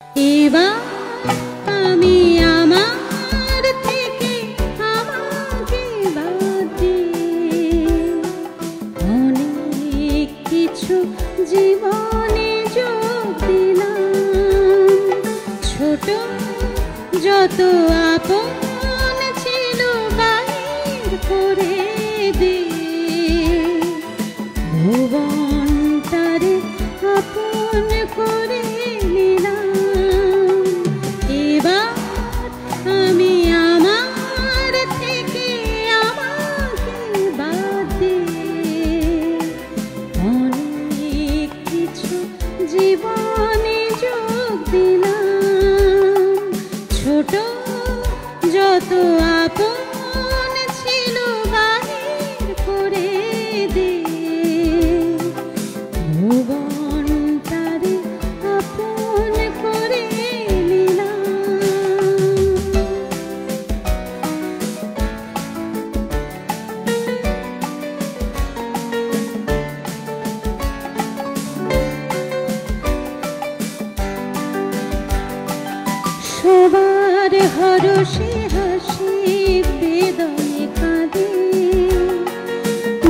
এবার আমি আমার থেকে আমাকে বাদ দিয়ে অনেক কিছু জীবনে যোগ দিলাম। ছোট যত আপন ছিল বাহির করে দিয়ে ভুবনটারে আপন করে নিলাম। এবার আমি আমার থেকে আমাকে বাদ দিয়ে অনেক কিছু জীবনে যোগ দিলাম। ছোট যত আপন ছিল বাহির করে দিয়ে ভুবনটারে আপন করে নিলাম। সবার হরষে হাসি বেদনে কাঁদে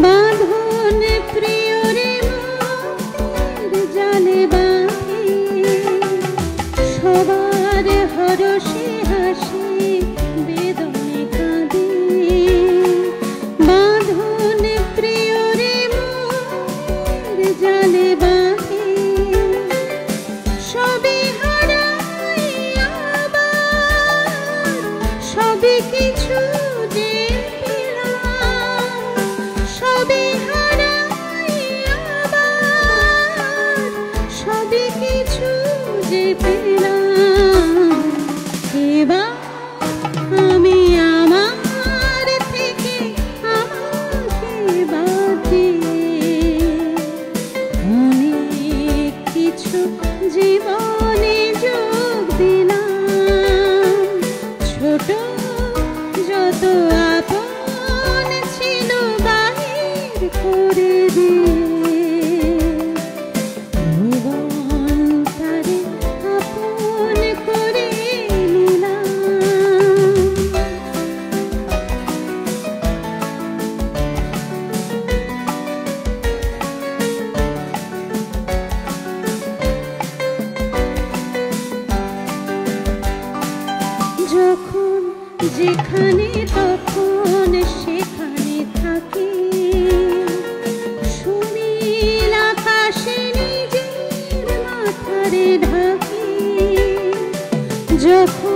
বাঁধন প্রিয়রে মুক্তির জালে বাঁধে। সবার হরষে হাসি বেদনে কাঁদে বাঁধন প্রিয়রে মুক্তির জালে বাঁধে। সবই হারাই আবার সবই কিছু যে পেলাম। সবই হারাই আবার সবই কিছু যে পেলাম। এবার আমি আমার থেকে আমাকে বাদ দিয়ে অনেক কিছু জীবনে যোগ দিলাম। ছোট যত আপন ছিল বাহির করে দিয়ে ভুবনটারে আপন করে নিলাম। যখন যেখানে তখন সেখানে থাকি সুনীল আকাশে নিজের মাথারে ঢাকি। যখন